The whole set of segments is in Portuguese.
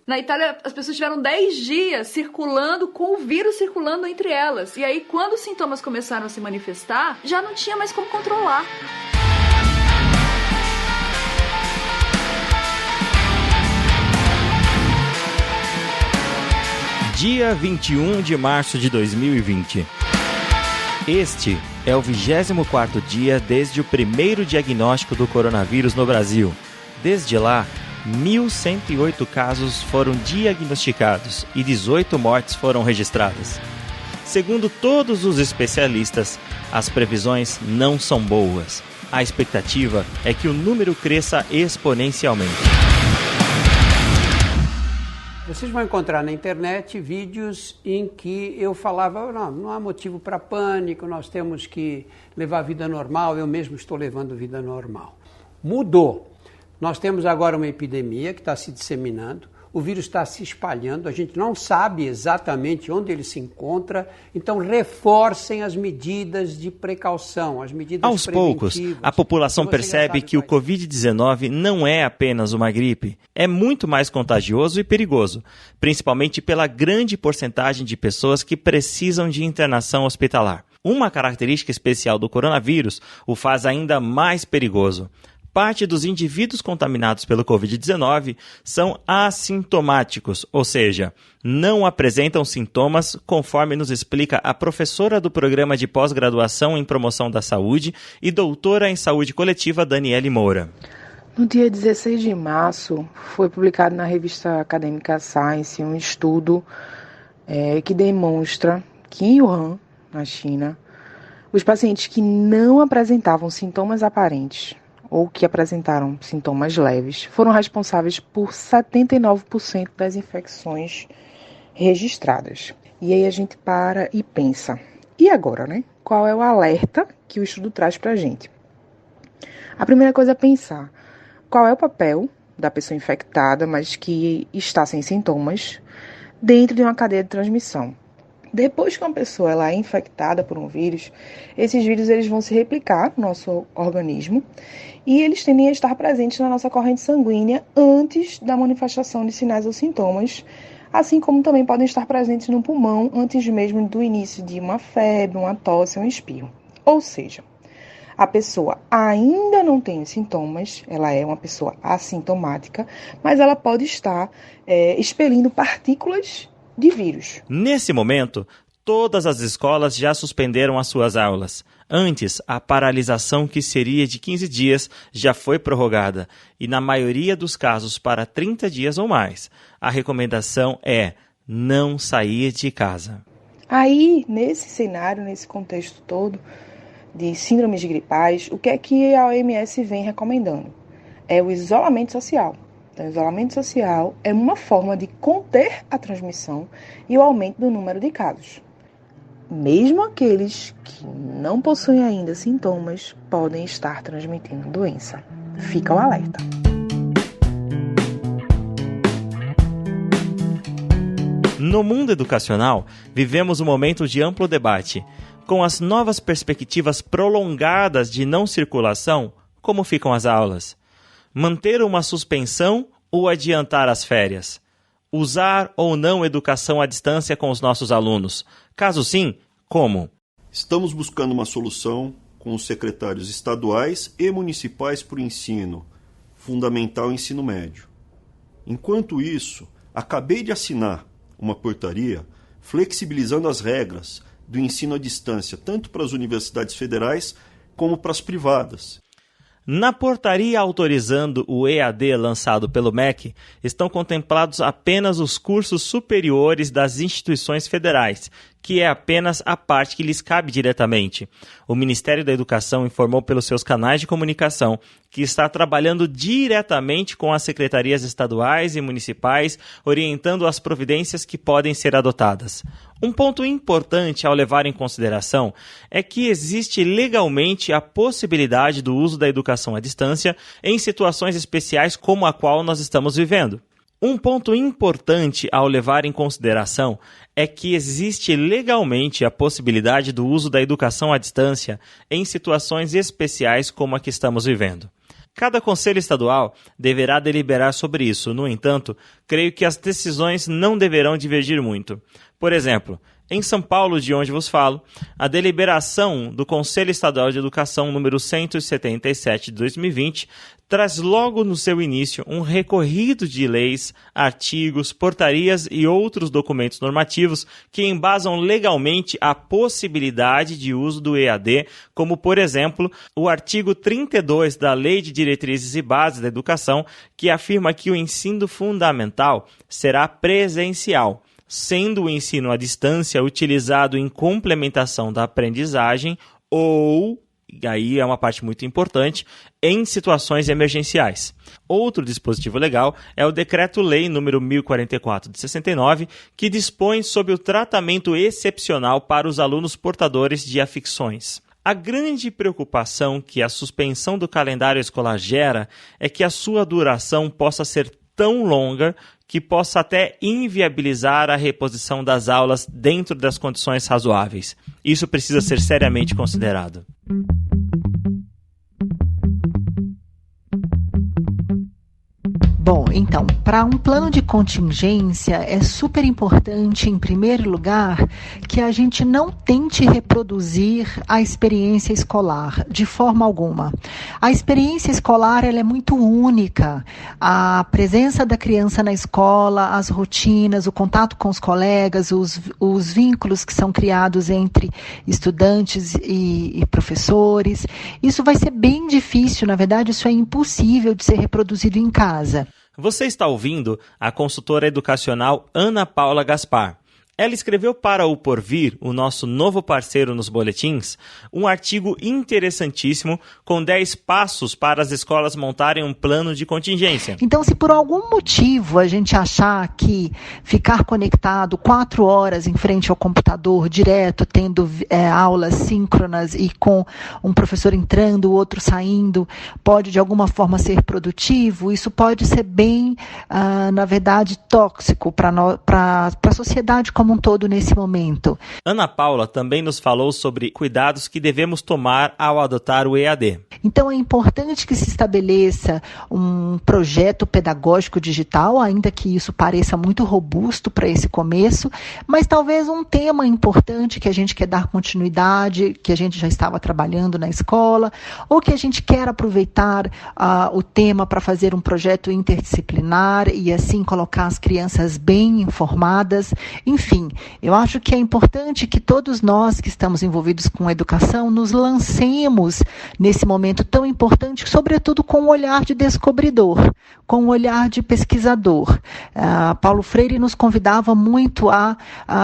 Na Itália, as pessoas tiveram 10 dias circulando, com o vírus circulando entre elas. E aí, quando os sintomas começaram a se manifestar, já não tinha mais como controlar. Dia 21 de março de 2020. Este é o 24º dia desde o primeiro diagnóstico do coronavírus no Brasil. Desde lá, 1.108 casos foram diagnosticados e 18 mortes foram registradas. Segundo todos os especialistas, as previsões não são boas. A expectativa é que o número cresça exponencialmente. Vocês vão encontrar na internet vídeos em que eu falava, não há motivo para pânico, nós temos que levar a vida normal, eu mesmo estou levando vida normal. Mudou. Nós temos agora uma epidemia que está se disseminando, o vírus está se espalhando, a gente não sabe exatamente onde ele se encontra, então reforcem as medidas de precaução, as medidas Aos poucos, a população percebe que o Covid-19 não é apenas uma gripe, é muito mais contagioso e perigoso, principalmente pela grande porcentagem de pessoas que precisam de internação hospitalar. Uma característica especial do coronavírus o faz ainda mais perigoso. Parte dos indivíduos contaminados pelo Covid-19 são assintomáticos, ou seja, não apresentam sintomas, conforme nos explica a professora do Programa de Pós-Graduação em Promoção da Saúde e doutora em Saúde Coletiva, Daniele Moura. No dia 16 de março, foi publicado na revista acadêmica Science um estudo que demonstra que em Wuhan, na China, os pacientes que não apresentavam sintomas aparentes ou que apresentaram sintomas leves, foram responsáveis por 79% das infecções registradas. E aí a gente para e pensa, e agora, né? Qual é o alerta que o estudo traz para a gente? A primeira coisa é pensar, qual é o papel da pessoa infectada, mas que está sem sintomas, dentro de uma cadeia de transmissão. Depois que uma pessoa ela é infectada por um vírus, esses vírus eles vão se replicar no nosso organismo e eles tendem a estar presentes na nossa corrente sanguínea antes da manifestação de sinais ou sintomas, assim como também podem estar presentes no pulmão antes mesmo do início de uma febre, uma tosse ou um espirro. Ou seja, a pessoa ainda não tem sintomas, ela é uma pessoa assintomática, mas ela pode estar expelindo partículas de vírus. Nesse momento, todas as escolas já suspenderam as suas aulas. Antes, a paralisação, que seria de 15 dias, já foi prorrogada e, na maioria dos casos, para 30 dias ou mais. A recomendação é não sair de casa. Aí, nesse cenário, nesse contexto todo de síndromes gripais, o que é que a OMS vem recomendando? É o isolamento social. Então, o isolamento social é uma forma de conter a transmissão e o aumento do número de casos. Mesmo aqueles que não possuem ainda sintomas podem estar transmitindo a doença. Fica o alerta. No mundo educacional, vivemos um momento de amplo debate. Com as novas perspectivas prolongadas de não circulação, como ficam as aulas? Manter uma suspensão ou adiantar as férias? Usar ou não educação à distância com os nossos alunos? Caso sim, como? Estamos buscando uma solução com os secretários estaduais e municipais para o ensino fundamental e ensino médio. Enquanto isso, acabei de assinar uma portaria flexibilizando as regras do ensino à distância, tanto para as universidades federais como para as privadas. Na portaria autorizando o EAD lançado pelo MEC, estão contemplados apenas os cursos superiores das instituições federais, que é apenas a parte que lhes cabe diretamente. O Ministério da Educação informou pelos seus canais de comunicação que está trabalhando diretamente com as secretarias estaduais e municipais, orientando as providências que podem ser adotadas. Um ponto importante ao levar em consideração é que existe legalmente a possibilidade do uso da educação à distância em situações especiais como a qual nós estamos vivendo. Um ponto importante ao levar em consideração é que existe legalmente a possibilidade do uso da educação à distância em situações especiais como a que estamos vivendo. Cada conselho estadual deverá deliberar sobre isso. No entanto, creio que as decisões não deverão divergir muito. Por exemplo, em São Paulo, de onde vos falo, a deliberação do Conselho Estadual de Educação número 177 de 2020 traz logo no seu início um recorrido de leis, artigos, portarias e outros documentos normativos que embasam legalmente a possibilidade de uso do EAD, como, por exemplo, o artigo 32 da Lei de Diretrizes e Bases da Educação, que afirma que o ensino fundamental será presencial, sendo o ensino à distância utilizado em complementação da aprendizagem ou, e aí é uma parte muito importante, em situações emergenciais. Outro dispositivo legal é o Decreto-Lei número 1044 de 69, que dispõe sobre o tratamento excepcional para os alunos portadores de afecções. A grande preocupação que a suspensão do calendário escolar gera é que a sua duração possa ser tão longa que possa até inviabilizar a reposição das aulas dentro das condições razoáveis. Isso precisa ser seriamente considerado. Bom, então, para um plano de contingência é super importante, em primeiro lugar, que a gente não tente reproduzir a experiência escolar de forma alguma. A experiência escolar ela é muito única. A presença da criança na escola, as rotinas, o contato com os colegas, os vínculos que são criados entre estudantes e professores, isso vai ser bem difícil, na verdade, isso é impossível de ser reproduzido em casa. Você está ouvindo a consultora educacional Ana Paula Gaspar. Ela escreveu para o Porvir, o nosso novo parceiro nos boletins, um artigo interessantíssimo com 10 passos para as escolas montarem um plano de contingência. Então, se por algum motivo a gente achar que ficar conectado 4 horas em frente ao computador direto, tendo aulas síncronas e com um professor entrando, o outro saindo, pode de alguma forma ser produtivo, isso pode ser bem, na verdade, tóxico para a sociedade como um todo nesse momento. Ana Paula também nos falou sobre cuidados que devemos tomar ao adotar o EAD. Então é importante que se estabeleça um projeto pedagógico digital, ainda que isso pareça muito robusto para esse começo, mas talvez um tema importante que a gente quer dar continuidade, que a gente já estava trabalhando na escola, ou que a gente quer aproveitar o tema para fazer um projeto interdisciplinar e assim colocar as crianças bem informadas. Enfim, eu acho que é importante que todos nós que estamos envolvidos com a educação nos lancemos nesse momento tão importante, sobretudo com um olhar de descobridor, com um olhar de pesquisador. Paulo Freire nos convidava muito a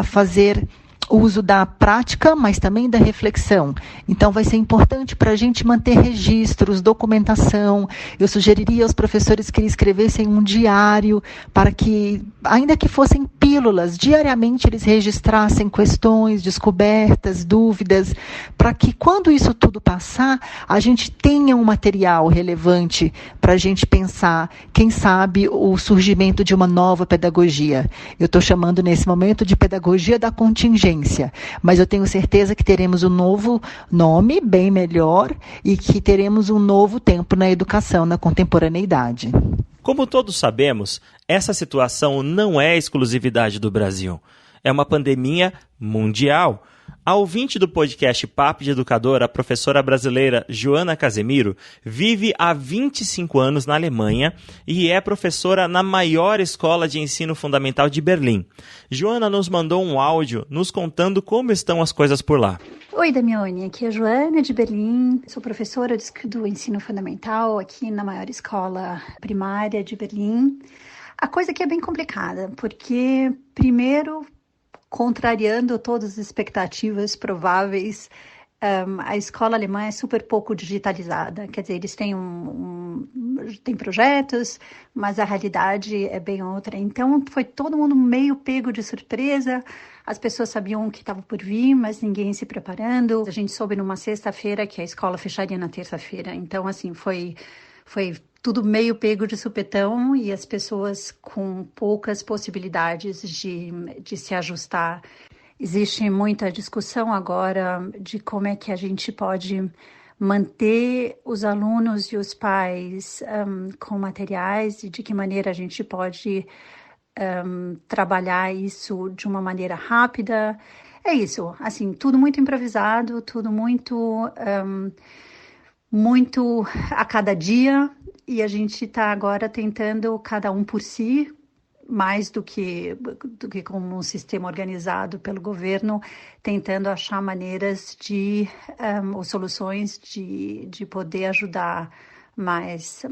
fazer o uso da prática, mas também da reflexão. Então, vai ser importante para a gente manter registros, documentação. Eu sugeriria aos professores que escrevessem um diário para que, ainda que fossem pílulas, diariamente eles registrassem questões, descobertas, dúvidas, para que quando isso tudo passar, a gente tenha um material relevante para a gente pensar, quem sabe, o surgimento de uma nova pedagogia. Eu estou chamando nesse momento de pedagogia da contingência, mas eu tenho certeza que teremos um novo nome, bem melhor, e que teremos um novo tempo na educação, na contemporaneidade. Como todos sabemos, essa situação não é exclusividade do Brasil. É uma pandemia mundial. A ouvinte do podcast Papo de Educador, a professora brasileira Joana Casemiro, vive há 25 anos na Alemanha e é professora na maior escola de ensino fundamental de Berlim. Joana nos mandou um áudio nos contando como estão as coisas por lá. Oi, Damione, aqui é a Joana de Berlim, sou professora do ensino fundamental aqui na maior escola primária de Berlim. A coisa aqui é bem complicada, porque primeiro, contrariando todas as expectativas prováveis, a escola alemã é super pouco digitalizada. Quer dizer, eles têm têm projetos, mas a realidade é bem outra. Então, foi todo mundo meio pego de surpresa. As pessoas sabiam o que estava por vir, mas ninguém se preparando. A gente soube numa sexta-feira que a escola fecharia na terça-feira. Então, assim, foi tudo meio pego de supetão e as pessoas com poucas possibilidades de se ajustar. Existe muita discussão agora de como é que a gente pode manter os alunos e os pais com materiais e de que maneira a gente pode trabalhar isso de uma maneira rápida. É isso, assim, tudo muito improvisado, tudo muito a cada dia, e a gente está agora tentando cada um por si, mais do que como um sistema organizado pelo governo, tentando achar maneiras ou soluções de poder ajudar mais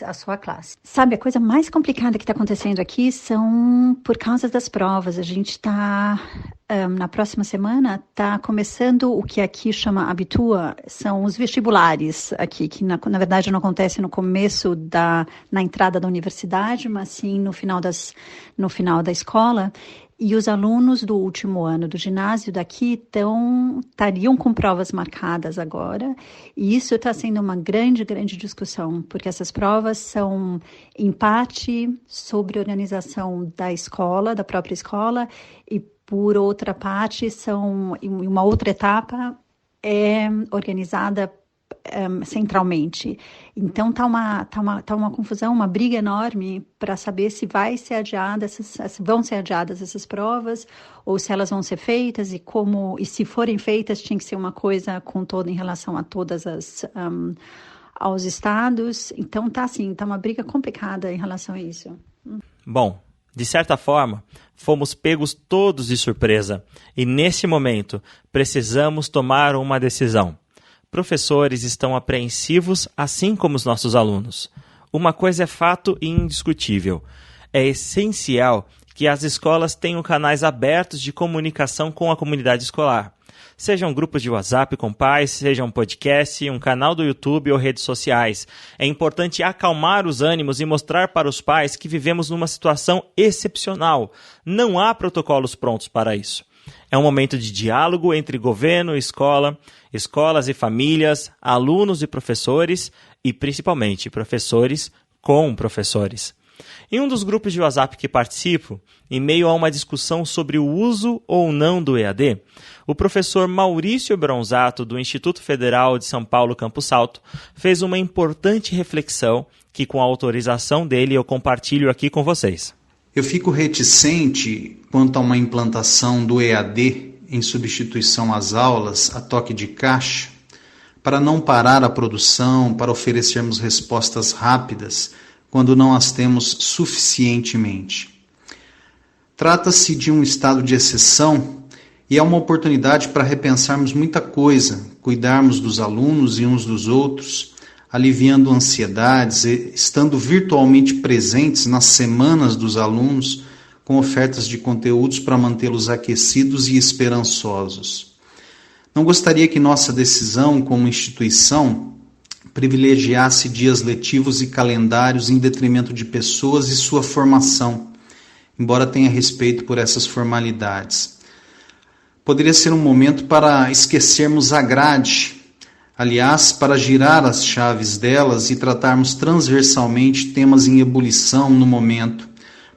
a sua classe. Sabe, a coisa mais complicada que está acontecendo aqui são por causa das provas. A gente está, na próxima semana, está começando o que aqui chama Abitur, são os vestibulares aqui, que na verdade não acontece no começo na entrada da universidade, mas sim no final da escola. E os alunos do último ano do ginásio daqui estariam com provas marcadas agora. E isso está sendo uma grande, grande discussão, porque essas provas são, em parte, sobre a organização da escola, da própria escola, e, por outra parte, uma outra etapa é organizada centralmente. Então tá uma confusão, uma briga enorme para saber se vão ser adiadas essas provas, ou se elas vão ser feitas, e se forem feitas tinha que ser uma coisa em relação a todas aos estados. Então tá uma briga complicada em relação a isso. Bom, de certa forma, fomos pegos todos de surpresa e nesse momento precisamos tomar uma decisão. Professores estão apreensivos, assim como os nossos alunos. Uma coisa é fato e indiscutível. É essencial que as escolas tenham canais abertos de comunicação com a comunidade escolar. Sejam grupos de WhatsApp com pais, seja um podcast, um canal do YouTube ou redes sociais. É importante acalmar os ânimos e mostrar para os pais que vivemos numa situação excepcional. Não há protocolos prontos para isso. É um momento de diálogo entre governo e escola, escolas e famílias, alunos e professores e, principalmente, professores com professores. Em um dos grupos de WhatsApp que participo, em meio a uma discussão sobre o uso ou não do EAD, o professor Maurício Bronzato, do Instituto Federal de São Paulo, Campus Alto, fez uma importante reflexão que, com a autorização dele, eu compartilho aqui com vocês. Eu fico reticente quanto a uma implantação do EAD em substituição às aulas a toque de caixa, para não parar a produção, para oferecermos respostas rápidas quando não as temos suficientemente. Trata-se de um estado de exceção e é uma oportunidade para repensarmos muita coisa, cuidarmos dos alunos e uns dos outros, aliviando ansiedades, estando virtualmente presentes nas semanas dos alunos, com ofertas de conteúdos para mantê-los aquecidos e esperançosos. Não gostaria que nossa decisão como instituição privilegiasse dias letivos e calendários em detrimento de pessoas e sua formação, embora tenha respeito por essas formalidades. Poderia ser um momento para esquecermos a grade, aliás, para girar as chaves delas e tratarmos transversalmente temas em ebulição no momento.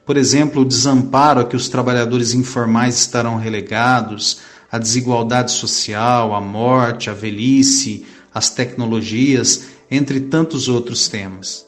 Por exemplo, o desamparo a que os trabalhadores informais estarão relegados, a desigualdade social, a morte, a velhice, as tecnologias, entre tantos outros temas.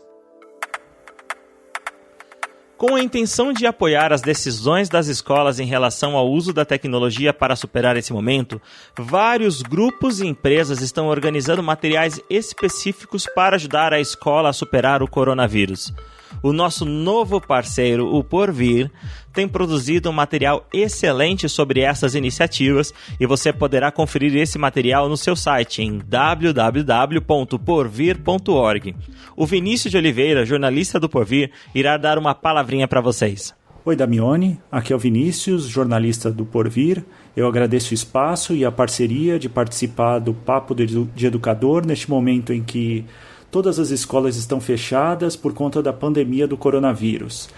Com a intenção de apoiar as decisões das escolas em relação ao uso da tecnologia para superar esse momento, vários grupos e empresas estão organizando materiais específicos para ajudar a escola a superar o coronavírus. O nosso novo parceiro, o Porvir, tem produzido um material excelente sobre essas iniciativas e você poderá conferir esse material no seu site em www.porvir.org. O Vinícius de Oliveira, jornalista do Porvir, irá dar uma palavrinha para vocês. Oi, Damione. Aqui é o Vinícius, jornalista do Porvir. Eu agradeço o espaço e a parceria de participar do Papo de Educador neste momento em que todas as escolas estão fechadas por conta da pandemia do coronavírus.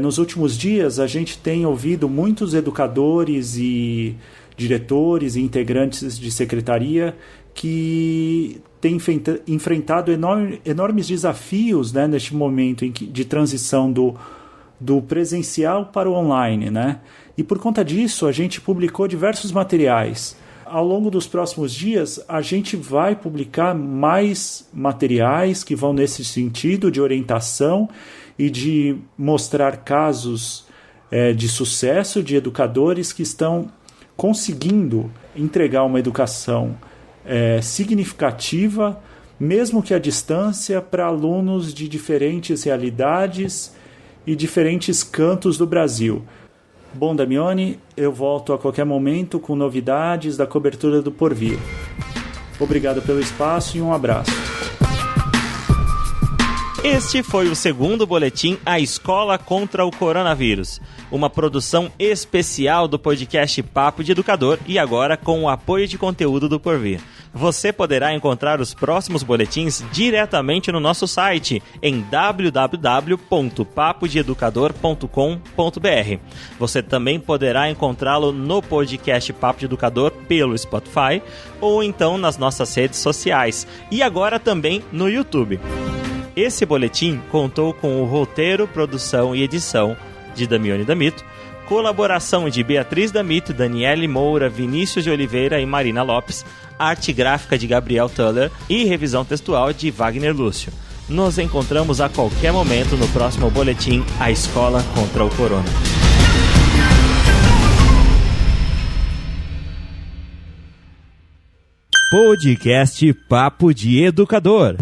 Nos últimos dias, a gente tem ouvido muitos educadores e diretores e integrantes de secretaria que têm enfrentado enormes desafios, né, neste momento de transição do presencial para o online, né? E por conta disso, a gente publicou diversos materiais. ao longo dos próximos dias, a gente vai publicar mais materiais que vão nesse sentido de orientação e de mostrar casos de sucesso de educadores que estão conseguindo entregar uma educação significativa, mesmo que à distância, para alunos de diferentes realidades e diferentes cantos do Brasil. Bom, Damione, eu volto a qualquer momento com novidades da cobertura do Porvir. Obrigado pelo espaço e um abraço. Este foi o segundo boletim A Escola contra o Coronavírus, uma produção especial do podcast Papo de Educador e agora com o apoio de conteúdo do Porvir. Você poderá encontrar os próximos boletins diretamente no nosso site em www.papodeeducador.com.br. Você também poderá encontrá-lo no podcast Papo de Educador pelo Spotify ou então nas nossas redes sociais e agora também no YouTube. Esse boletim contou com o roteiro, produção e edição de Damione D'Amito, colaboração de Beatriz D'Amito, Daniele Moura, Vinícius de Oliveira e Marina Lopes, arte gráfica de Gabriel Tuller e revisão textual de Wagner Lúcio. Nos encontramos a qualquer momento no próximo boletim A Escola contra o Corona. Podcast Papo de Educador.